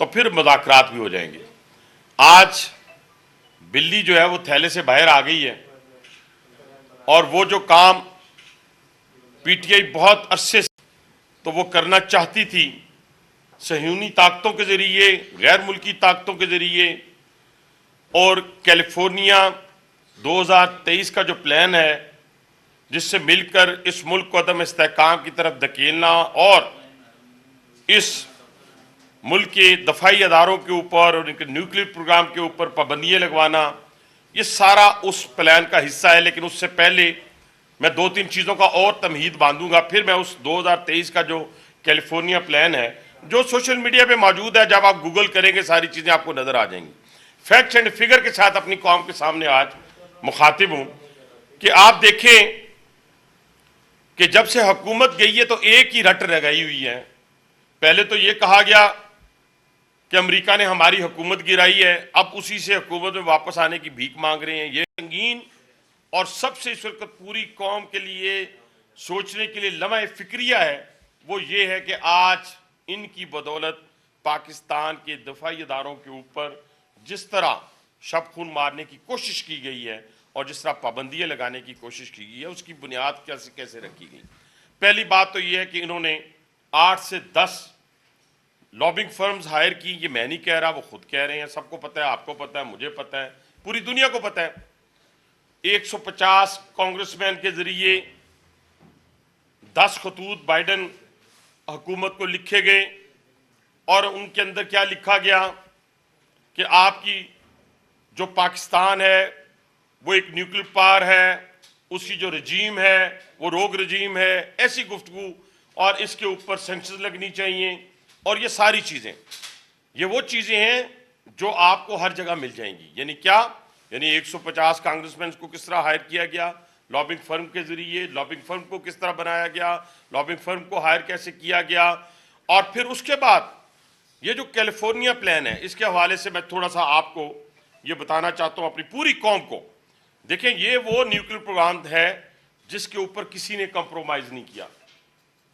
تو پھر مذاکرات بھی ہو جائیں گے۔ آج بلی جو ہے وہ تھیلے سے باہر آ گئی ہے، اور وہ جو کام پی ٹی آئی بہت عرصے سے تو وہ کرنا چاہتی تھی، صہیونی طاقتوں کے ذریعے، غیر ملکی طاقتوں کے ذریعے، اور کیلیفورنیا 2023 کا جو پلان ہے جس سے مل کر اس ملک کو عدم استحکام کی طرف دھکیلنا اور اس ملک کے دفاعی اداروں کے اوپر اور ان کے نیوکلیئر پروگرام کے اوپر پابندیاں لگوانا، یہ سارا اس پلان کا حصہ ہے۔ لیکن اس سے پہلے میں 2-3 چیزوں کا اور تمہید باندھوں گا، پھر میں اس 2023 کا جو کیلیفورنیا پلان ہے جو سوشل میڈیا پہ موجود ہے، جب آپ گوگل کریں گے ساری چیزیں آپ کو نظر آ جائیں گی، فیکٹس اینڈ فگر کے ساتھ اپنی قوم کے سامنے آج مخاطب ہوں کہ آپ دیکھیں کہ جب سے حکومت گئی ہے تو ایک ہی رٹ لگائی ہوئی ہے۔ پہلے تو یہ کہا گیا کہ امریکہ نے ہماری حکومت گرائی ہے، اب اسی سے حکومت میں واپس آنے کی بھیک مانگ رہے ہیں۔ یہ سنگین اور سب سے اس وقت پوری قوم کے لیے سوچنے کے لیے لمحہ فکریہ ہے، وہ یہ ہے کہ آج ان کی بدولت پاکستان کے دفاعی اداروں کے اوپر جس طرح شب خون مارنے کی کوشش کی گئی ہے اور جس طرح پابندیاں لگانے کی کوشش کی گئی ہے، اس کی بنیاد کیسے رکھی گئی۔ پہلی بات تو یہ ہے کہ انہوں نے 8 سے 10 لابنگ فرمز ہائر کی۔ یہ میں نہیں کہہ رہا، وہ خود کہہ رہے ہیں، سب کو پتہ ہے، آپ کو پتہ ہے، مجھے پتہ ہے، پوری دنیا کو پتہ ہے۔ 150 کانگریس مین کے ذریعے 10 خطوط بائیڈن حکومت کو لکھے گئے، اور ان کے اندر کیا لکھا گیا کہ آپ کی جو پاکستان ہے وہ ایک نیوکلیئر پاور ہے، اس کی جو رجیم ہے وہ روگ رجیم ہے، ایسی گفتگو، اور اس کے اوپر سینکشنز لگنی چاہیے، اور یہ ساری چیزیں، یہ وہ چیزیں ہیں جو آپ کو ہر جگہ مل جائیں گی۔ یعنی کیا؟ یعنی 150 کانگریس کو کس طرح ہائر کیا گیا لابنگ فرم کے ذریعے، لابنگ فرم کو کس طرح بنایا گیا، لابنگ فرم کو ہائر کیسے کیا گیا، اور پھر اس کے بعد یہ جو کیلیفورنیا پلان ہے، اس کے حوالے سے میں تھوڑا سا آپ کو یہ بتانا چاہتا ہوں اپنی پوری قوم کو۔ دیکھیں، یہ وہ نیوکلیئر پروگرام ہے جس کے اوپر کسی نے کمپرومائز نہیں کیا۔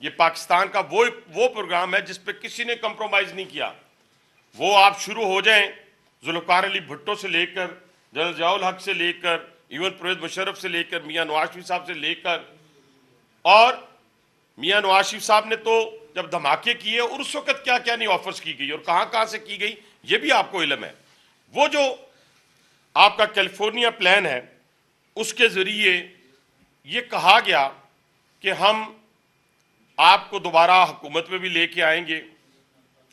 یہ پاکستان کا وہ پروگرام ہے جس پہ کسی نے کمپرومائز نہیں کیا۔ وہ آپ شروع ہو جائیں ذوالفقار علی بھٹو سے لے کر، جنرل ضیاء الحق سے لے کر، ایون پرویز مشرف سے لے کر، میاں نواز شریف صاحب سے لے کر، اور میاں نواز شریف صاحب نے تو جب دھماکے کیے اور اس وقت کیا کیا نہیں آفرز کی گئی اور کہاں کہاں سے کی گئی، یہ بھی آپ کو علم ہے۔ وہ جو آپ کا کیلیفورنیا پلان ہے، اس کے ذریعے یہ کہا گیا کہ ہم آپ کو دوبارہ حکومت میں بھی لے کے آئیں گے،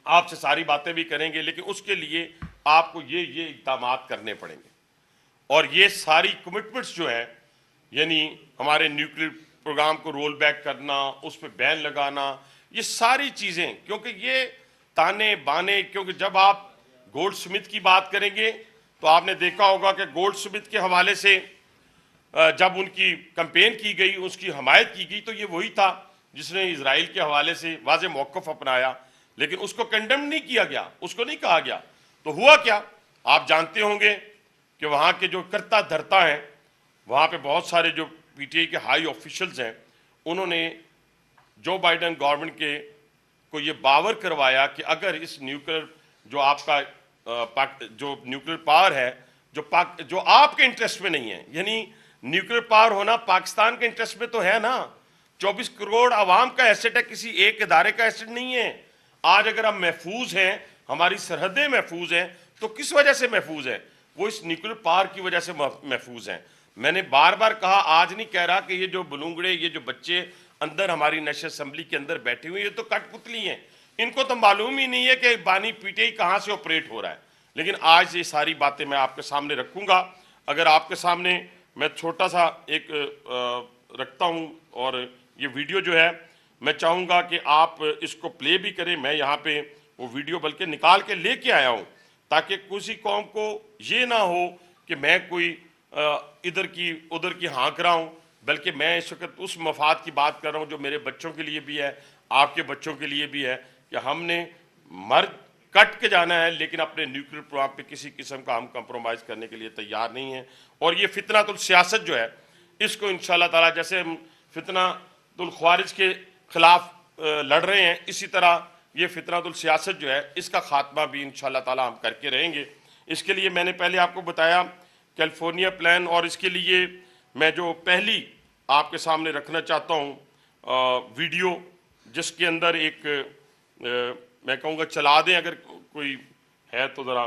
آپ سے ساری باتیں بھی کریں گے، لیکن اس کے لیے آپ کو یہ اقدامات کرنے پڑیں گے، اور یہ ساری کمٹمنٹس جو ہیں، یعنی ہمارے نیوکلیئر پروگرام کو رول بیک کرنا، اس پہ بین لگانا، یہ ساری چیزیں، کیونکہ یہ تانے بانے، کیونکہ جب آپ گولڈ سمتھ کی بات کریں گے تو آپ نے دیکھا ہوگا کہ گولڈ سمتھ کے حوالے سے جب ان کی کمپین کی گئی، اس کی حمایت کی گئی، تو یہ وہی تھا جس نے اسرائیل کے حوالے سے واضح موقف اپنایا، لیکن اس کو کنڈم نہیں کیا گیا، اس کو نہیں کہا گیا۔ تو ہوا کیا؟ آپ جانتے ہوں گے کہ وہاں کے جو کرتا دھرتا ہیں، وہاں پہ بہت سارے جو پی ٹی آئی کے ہائی آفیشلز ہیں، انہوں نے جو بائیڈن گورنمنٹ کے کو یہ باور کروایا کہ اگر اس نیوکلیئر جو آپ کا جو نیوکلیئر پاور ہے جو آپ کے انٹرسٹ میں نہیں ہے، یعنی نیوکلیئر پاور ہونا پاکستان کے انٹرسٹ میں تو ہے نا، 24 کروڑ عوام کا ایسٹ ہے، کسی ایک ادارے کا ایسٹ نہیں ہے۔ آج اگر ہم محفوظ ہیں، ہماری سرحدیں محفوظ ہیں، تو کس وجہ سے محفوظ ہیں؟ وہ اس نیوکلیئر پاور کی وجہ سے محفوظ ہیں۔ میں نے بار بار کہا، آج نہیں کہہ رہا کہ یہ جو بلونگڑے، یہ جو بچے اندر ہماری نیشنل اسمبلی کے اندر بیٹھے ہوئے، یہ تو کٹ پتلی ہیں، ان کو تو معلوم ہی نہیں ہے کہ بانی پی ٹی آئی کہاں سے آپریٹ ہو رہا ہے۔ لیکن آج یہ ساری باتیں میں آپ کے سامنے رکھوں گا۔ اگر آپ کے سامنے میں چھوٹا سا ایک رکھتا ہوں، اور یہ ویڈیو جو ہے میں چاہوں گا کہ آپ اس کو پلے بھی کریں۔ میں یہاں پہ وہ ویڈیو بلکہ نکال کے لے کے آیا ہوں تاکہ کسی قوم کو یہ نہ ہو کہ میں کوئی ادھر کی ادھر کی ہانک رہا ہوں، بلکہ میں اس وقت اس مفاد کی بات کر رہا ہوں جو میرے بچوں کے لیے بھی ہے، آپ کے بچوں کے لیے بھی ہے، کہ ہم نے مر کٹ کے جانا ہے، لیکن اپنے نیوکلیئر پروگرام پہ کسی قسم کا ہم کمپرومائز کرنے کے لیے تیار نہیں ہیں۔ اور یہ فتنۃ السیاست جو ہے، اس کو انشاءاللہ تعالیٰ جیسے ہم فتنۃ الخوارج کے خلاف لڑ رہے ہیں، اسی طرح یہ فتنۃ السیاست جو ہے اس کا خاتمہ بھی انشاءاللہ تعالی ہم کر کے رہیں گے۔ اس کے لیے میں نے پہلے آپ کو بتایا کیلیفورنیا پلان، اور اس کے لیے میں جو پہلی آپ کے سامنے رکھنا چاہتا ہوں ویڈیو، جس کے اندر ایک میں کہوں گا چلا دیں اگر کوئی ہے تو ذرا،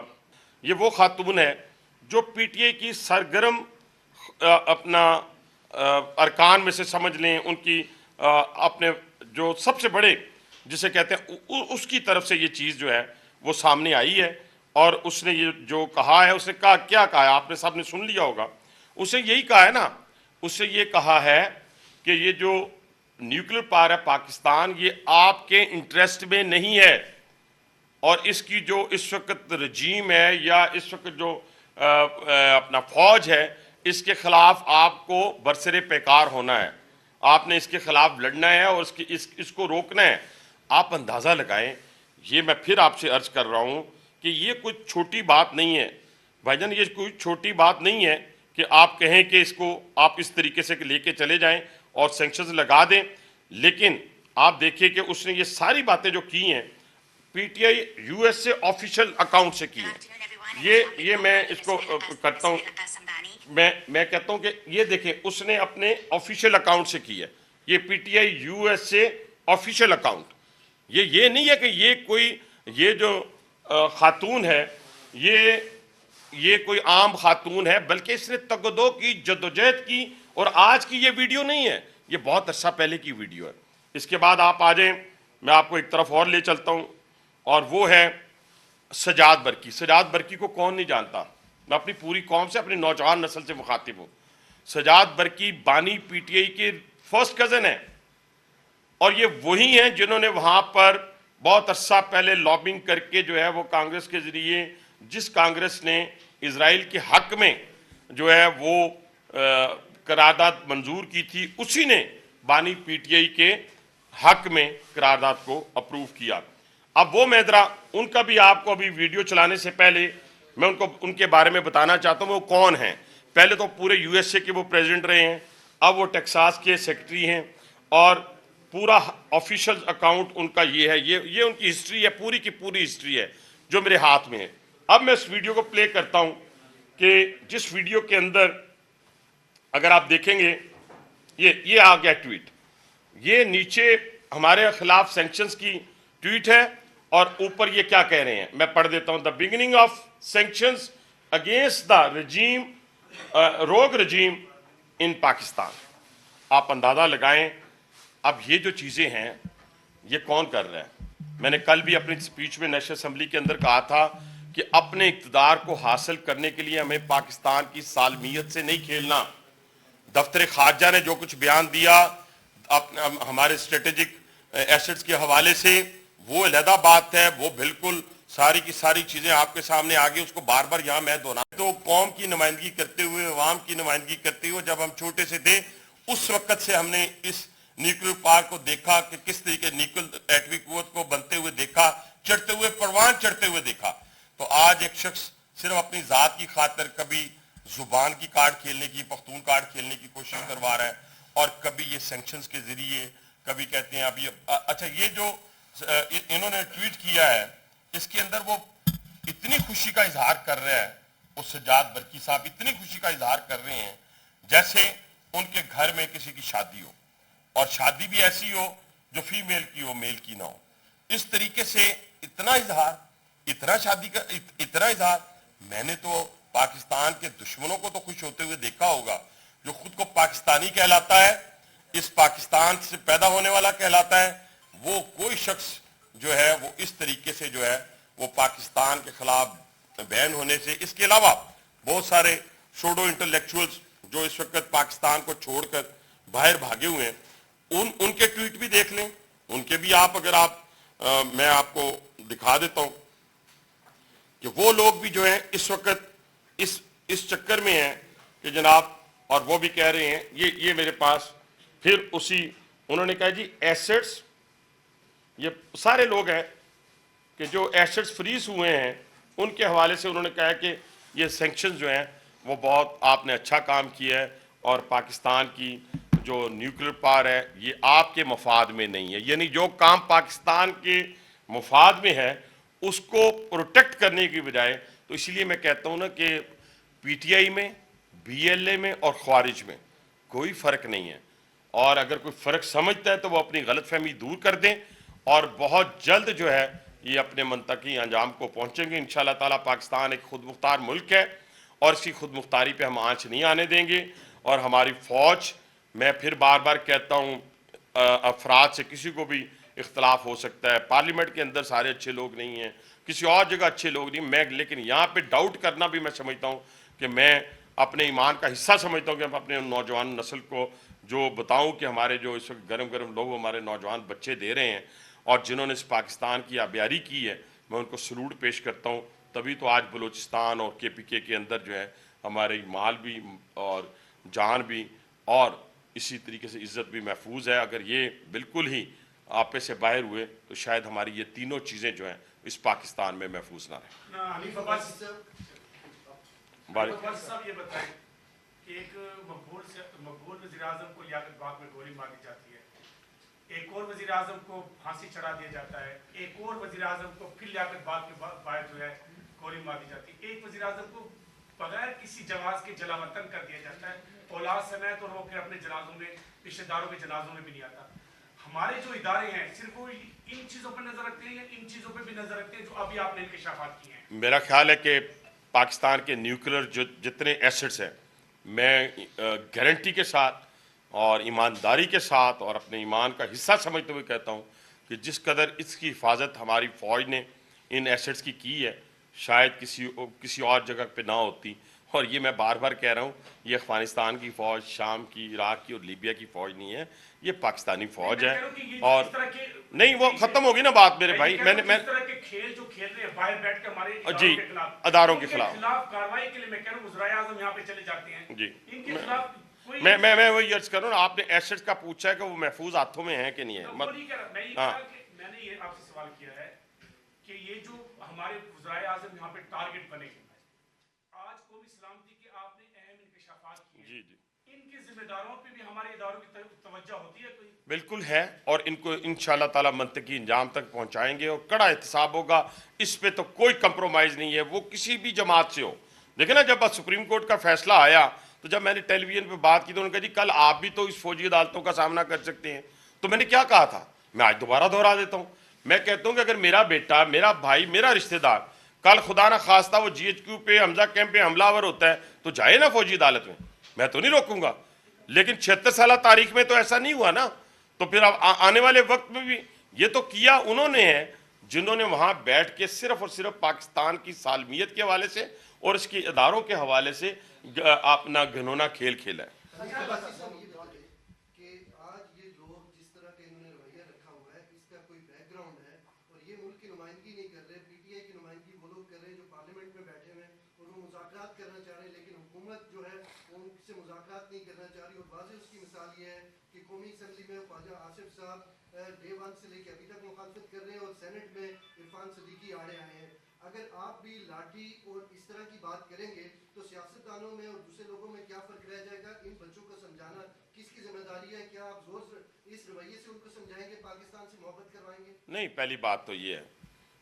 یہ وہ خاتون ہے جو پی ٹی آئی کی سرگرم اپنا ارکان میں سے سمجھ لیں، ان کی اپنے جو سب سے بڑے جسے کہتے ہیں اس کی طرف سے یہ چیز جو ہے وہ سامنے آئی ہے، اور اس نے یہ جو کہا ہے، اس نے کہا کیا کہا ہے آپ نے سب نے سن لیا ہوگا، اسے یہی کہا ہے نا، اسے یہ کہا ہے کہ یہ جو نیوکلیر پاور ہے پاکستان، یہ آپ کے انٹرسٹ میں نہیں ہے، اور اس کی جو اس وقت رجیم ہے یا اس وقت جو اپنا فوج ہے، اس کے خلاف آپ کو برسر پیکار ہونا ہے، آپ نے اس کے خلاف لڑنا ہے اور اس کو روکنا ہے۔ آپ اندازہ لگائیں، یہ میں پھر آپ سے عرض کر رہا ہوں کہ یہ کوئی چھوٹی بات نہیں ہے بھائی جان، یہ کوئی چھوٹی بات نہیں ہے کہ آپ کہیں کہ اس کو آپ اس طریقے سے لے کے چلے جائیں اور سینکشنز لگا دیں، لیکن آپ دیکھیں کہ اس نے یہ ساری باتیں جو کی ہیں P T I U S سے آفیشل اکاؤنٹ سے کی ہیں۔ یہ میں اس کو کرتا ہوں، میں کہتا ہوں کہ یہ دیکھیں اس نے اپنے آفیشل اکاؤنٹ سے کی ہے، یہ P T I U S سے آفیشل اکاؤنٹ، یہ نہیں ہے کہ یہ کوئی یہ جو خاتون ہے یہ کوئی عام خاتون ہے، بلکہ اس نے تگدو کی، جدوجہد کی، اور آج کی یہ ویڈیو نہیں ہے، یہ بہت عرصہ پہلے کی ویڈیو ہے۔ اس کے بعد آپ آ جائیں، میں آپ کو ایک طرف اور لے چلتا ہوں، اور وہ ہے سجاد برقی۔ سجاد برقی کو کون نہیں جانتا؟ میں اپنی پوری قوم سے، اپنی نوجوان نسل سے مخاطب ہوں۔ سجاد برقی بانی پی ٹی آئی کے فرسٹ کزن ہیں، اور یہ وہی ہیں جنہوں نے وہاں پر بہت عرصہ پہلے لابنگ کر کے جو ہے وہ کانگریس کے ذریعے، جس کانگریس نے اسرائیل کے حق میں جو ہے وہ قرارداد منظور کی تھی، اسی نے بانی پی ٹی آئی کے حق میں قرارداد کو اپروو کیا۔ اب وہ میدرا ان کا بھی آپ کو ابھی ویڈیو چلانے سے پہلے میں ان کے بارے میں بتانا چاہتا ہوں وہ کون ہیں۔ پہلے تو پورے یو ایس اے کے وہ پریزیڈنٹ رہے ہیں، اب وہ ٹیکساس کے سیکرٹری ہیں، اور پورا آفیشل اکاؤنٹ ان کا یہ ہے، یہ ان کی ہسٹری ہے، پوری کی پوری ہسٹری ہے جو میرے ہاتھ میں ہے۔ اب میں اس ویڈیو کو پلے کرتا ہوں کہ جس ویڈیو کے اندر اگر آپ دیکھیں گے یہ آ گیا ٹویٹ، یہ نیچے ہمارے خلاف سینکشنز کی ٹویٹ ہے، اور اوپر یہ کیا کہہ رہے ہیں، میں پڑھ دیتا ہوں۔ The beginning of sanctions against the regime rogue regime ان پاکستان۔ آپ اندازہ لگائیں، اب یہ جو چیزیں ہیں یہ کون کر رہا ہے؟ میں نے کل بھی اپنی سپیچ میں نیشنل اسمبلی کے اندر کہا تھا کہ اپنے اقتدار کو حاصل کرنے کے لیے ہمیں پاکستان کی سالمیت سے نہیں کھیلنا۔ دفتر خارجہ نے جو کچھ بیان دیا ہمارے اسٹریٹجک ایسٹس کے حوالے سے، وہ علیحدہ بات ہے، وہ بالکل ساری کی ساری چیزیں آپ کے سامنے آگے، اس کو بار بار یہاں میں دہراؤں تو قوم کی نمائندگی کرتے ہوئے، عوام کی نمائندگی کرتے ہوئے جب ہم چھوٹے سے تھے اس وقت سے ہم نے اس نیوکلیر پاور کو دیکھا کہ کس طریقے نیوکلیر ایٹمی قوت کو بنتے ہوئے دیکھا، چڑھتے ہوئے، پروان چڑھتے ہوئے دیکھا۔ تو آج ایک شخص صرف اپنی ذات کی خاطر کبھی زبان کی کارڈ کھیلنے کی، پختون کارڈ کھیلنے کی کوشش کروا رہا ہے، اور کبھی یہ سینکشنز کے ذریعے، کبھی کہتے ہیں ابھی اچھا یہ جو انہوں نے ٹویٹ کیا ہے اس کے اندر وہ اتنی خوشی کا اظہار کر رہے ہیں، وہ سجاد برقی صاحب اتنی خوشی کا اظہار کر رہے ہیں جیسے ان کے گھر میں کسی کی شادی ہو، اور شادی بھی ایسی ہو جو فیمیل کی ہو، میل کی نہ ہو۔ اس طریقے سے اتنا اظہار، اتنا شادی کا اتنا اظہار، میں نے تو پاکستان کے دشمنوں کو تو خوش ہوتے ہوئے دیکھا ہوگا، جو خود کو پاکستانی کہلاتا ہے، اس پاکستان سے پیدا ہونے والا کہلاتا ہے، وہ کوئی شخص جو ہے وہ اس طریقے سے جو ہے وہ پاکستان کے خلاف بین ہونے سے، اس کے علاوہ بہت سارے سوڈو انٹلیکچوئلز جو اس وقت پاکستان کو چھوڑ کر باہر بھاگے ہوئے ہیں، ان کے ٹویٹ بھی دیکھ لیں، ان کے بھی آپ اگر میں آپ کو دکھا دیتا ہوں کہ وہ لوگ بھی جو ہیں اس وقت اس چکر میں ہیں کہ جناب، اور وہ بھی کہہ رہے ہیں، یہ میرے پاس پھر اسی انہوں نے کہا جی ایسٹس، یہ سارے لوگ ہیں کہ جو ایسٹس فریز ہوئے ہیں ان کے حوالے سے انہوں نے کہا کہ یہ سینکشن جو ہیں وہ بہت آپ نے اچھا کام کیا ہے، اور پاکستان کی جو نیوکلیر پاور ہے یہ آپ کے مفاد میں نہیں ہے، یعنی جو کام پاکستان کے مفاد میں ہے اس کو پروٹیکٹ کرنے کی بجائے، تو اسی لیے میں کہتا ہوں نا کہ پی ٹی آئی میں، بی ایل اے میں اور خوارج میں کوئی فرق نہیں ہے، اور اگر کوئی فرق سمجھتا ہے تو وہ اپنی غلط فہمی دور کر دیں، اور بہت جلد جو ہے یہ اپنے منطقی انجام کو پہنچیں گے انشاءاللہ تعالیٰ۔ پاکستان ایک خود مختار ملک ہے اور اسی خود مختاری پہ ہم آنچ نہیں آنے دیں گے، اور ہماری فوج، میں پھر بار بار کہتا ہوں، افراد سے کسی کو بھی اختلاف ہو سکتا ہے، پارلیمنٹ کے اندر سارے اچھے لوگ نہیں ہیں، کسی اور جگہ اچھے لوگ نہیں، میں لیکن یہاں پہ ڈاؤٹ کرنا بھی میں سمجھتا ہوں کہ میں اپنے ایمان کا حصہ سمجھتا ہوں کہ ہم اپنے نوجوان نسل کو جو بتاؤں کہ ہمارے جو اس وقت گرم گرم لوگ ہمارے نوجوان بچے دے رہے ہیں اور جنہوں نے اس پاکستان کی آبیاری کی ہے، میں ان کو سلوٹ پیش کرتا ہوں۔ تبھی تو آج بلوچستان اور کے پی کے اندر جو ہے ہمارے مال بھی اور جان بھی اور اسی طریقے سے عزت بھی محفوظ ہے۔ اگر یہ بالکل ہی آپے سے باہر ہوئے تو شاید ہماری یہ تینوں چیزیں جو ہیں اس پاکستان میں محفوظ نہ رہیں۔ حنیف عباس صاحب یہ بتائیں کہ ایک مقبول وزیر اعظم کو لیاقت باغ میں گولی مار دی جاتی ہے، ایک اور وزیر اعظم کو پھانسی چڑھا دیا جاتا ہے، ایک اور وزیر اعظم کو پھر لیاقت باغ کے باہر جو ہے گولی مار دی جاتی ہے، ایک وزیر اعظم کو بغیر کسی جواز کے جلا وطن کر دیا جاتا ہے، اولاد سمیت، اور وہ پھر اپنے جنازوں میں، رشتہ داروں کے جنازوں میں بھی نہیں آتا۔ ہمارے جو ادارے ہیں صرف وہ ان چیزوں پر نظر رکھتے ہیں یا ان چیزوں پہ بھی نظر رکھتے ہیں جو ابھی آپ نے انکشافات کی ہیں؟ میرا خیال ہے کہ پاکستان کے نیوکلر جتنے ایسٹس ہیں، میں گارنٹی کے ساتھ اور ایمانداری کے ساتھ اور اپنے ایمان کا حصہ سمجھتے ہوئے کہتا ہوں کہ جس قدر اس کی حفاظت ہماری فوج نے ان ایسٹس کی ہے، شاید کسی اور جگہ پہ نہ ہوتی۔ اور یہ میں بار بار کہہ رہا ہوں، یہ افغانستان کی فوج، شام کی، عراق کی اور لیبیا کی فوج نہیں ہے، یہ پاکستانی فوج ہے۔ اور نہیں، وہ ختم ہوگی نا بات میرے بھائی، میں اس طرح کے کھیل جو کھیل رہے ہیں باہر بیٹھ کے ہمارے جی اداروں کے خلاف کارروائی کے لیے، میں کہہ رہا ہوں وزرائے اعظم یہاں پہ چلے جاتے ہیں، جی ان کے خلاف کوئی میں وہی عرض کر رہا ہوں، آپ نے ایسٹس کا پوچھا ہے کہ وہ محفوظ ہاتھوں میں ہیں کہ نہیں ہے۔ وہ نہیں کہہ رہا، میں یہ کہہ رہا کہ میں نے یہ آپ سے سوال کیا ہے کہ یہ جو ہمارے وزرائے اعظم یہاں پہ ٹارگٹ بنے گے، آج قومی سلامتی کے آپ نے اہم انکشافات کیے، ان کے ذمہ داروں پہ بھی ہمارے اداروں کی توجہ ہوتی ہے کوئی؟ بالکل ہے، اور ان کو انشاءاللہ تعالیٰ منطقی انجام تک پہنچائیں گے اور کڑا احتساب ہوگا، اس پہ تو کوئی کمپرومائز نہیں ہے، وہ کسی بھی جماعت سے ہو۔ دیکھیں نا، جب سپریم کورٹ کا فیصلہ آیا تو جب میں نے ٹیلی ویژن پہ بات کی تو انہوں نے کہا جی کل آپ بھی تو اس فوجی عدالتوں کا سامنا کر سکتے ہیں، تو میں نے کیا کہا تھا، میں آج دوبارہ دہرا دیتا ہوں، میں کہتا ہوں کہ اگر میرا بیٹا، میرا بھائی، میرا رشتہ دار کل خدا نہ خواستہ وہ جی ایچ کیو پہ، حمزہ کیمپ پہ حملہ آور ہوتا ہے تو جائے نا فوجی عدالت میں تو نہیں روکوں گا۔ لیکن 76 سالہ تاریخ میں تو ایسا نہیں ہوا نا، تو پھر اب آنے والے وقت میں بھی یہ تو کیا انہوں نے ہے جنہوں نے وہاں بیٹھ کے صرف اور صرف پاکستان کی سالمیت کے حوالے سے اور اس کے اداروں کے حوالے سے اپنا گھنونا کھیل کھیلا ہے۔ کرنا چاہ رہے ہیں لیکن حکومت جو ہے ان سے مذاکرات نہیں کرنا چاہ رہی، اور واضح اس کی مثال یہ ہے کہ قومی اسمبلی میں خواجہ آصف صاحب ڈے ون سے لے کے ابھی تک مخالفت کر رہے ہیں، اور سینٹ میں عرفان صدیقی آڑے آئے ہیں۔ اگر آپ بھی لاٹھی اور اس طرح کی بات کریں گے تو سیاستدانوں میں اور دوسرے لوگوں میں کیا فرق رہ جائے گا؟ ان بچوں کو سمجھانا کس کی ذمہ داری ہے؟ کیا آپ زور سے اس رویے سے ان کو سمجھائیں گے، پاکستان سے محبت کروائیں گے؟ نہیں، پہلی بات تو یہ ہے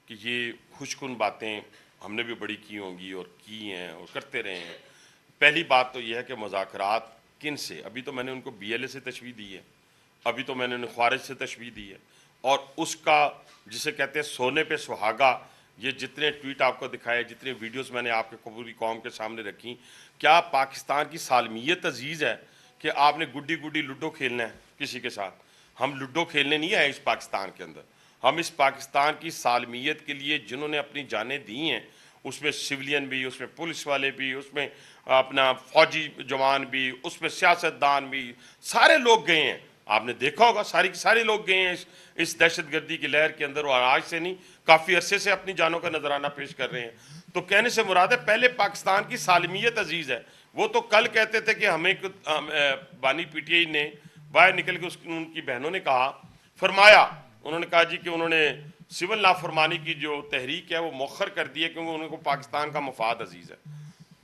کہ یہ خوش کن باتیں ہم نے بھی بڑی کی ہوں گی اور کی ہیں اور کرتے رہے ہیں۔ پہلی بات تو یہ ہے کہ مذاکرات کن سے، ابھی تو میں نے ان کو بی ایل اے سے تشبیہ دی ہے، ابھی تو میں نے انہیں خوارج سے تشبیہ دی ہے، اور اس کا جسے کہتے ہیں سونے پہ سہاگا، یہ جتنے ٹویٹ آپ کو دکھائے، جتنے ویڈیوز میں نے آپ کے پوری قوم کے سامنے رکھی، کیا پاکستان کی سالمیت عزیز ہے کہ آپ نے گڈی گڈی لوڈو کھیلنا ہے کسی کے ساتھ؟ ہم لوڈو کھیلنے نہیں آئے اس پاکستان کے اندر، ہم اس پاکستان کی سالمیت کے لیے جنہوں نے اپنی جانیں دی ہیں، اس میں سولین بھی، اس میں پولیس والے بھی، اس میں اپنا فوجی جوان بھی، اس میں سیاستدان بھی، سارے لوگ گئے ہیں۔ آپ نے دیکھا ہوگا سارے لوگ گئے ہیں اس دہشت گردی کی لہر کے اندر، اور آج سے نہیں، کافی عرصے سے اپنی جانوں کا نذرانہ پیش کر رہے ہیں۔ تو کہنے سے مراد ہے پہلے پاکستان کی سالمیت عزیز ہے۔ وہ تو کل کہتے تھے کہ ہمیں بانی پی ٹی آئی نے باہر نکل کے ان کی بہنوں نے کہا، فرمایا، انہوں نے کہا جی کہ انہوں نے سول نافرمانی کی جو تحریک ہے وہ مؤخر کر دی ہے کیونکہ انہوں کو پاکستان کا مفاد عزیز ہے۔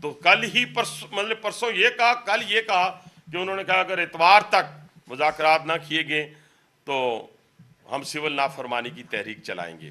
تو کل ہی پرسوں یہ کہا، کل یہ کہا کہ انہوں نے کہا اگر اتوار تک مذاکرات نہ کیے گئے تو ہم سول نافرمانی کی تحریک چلائیں گے۔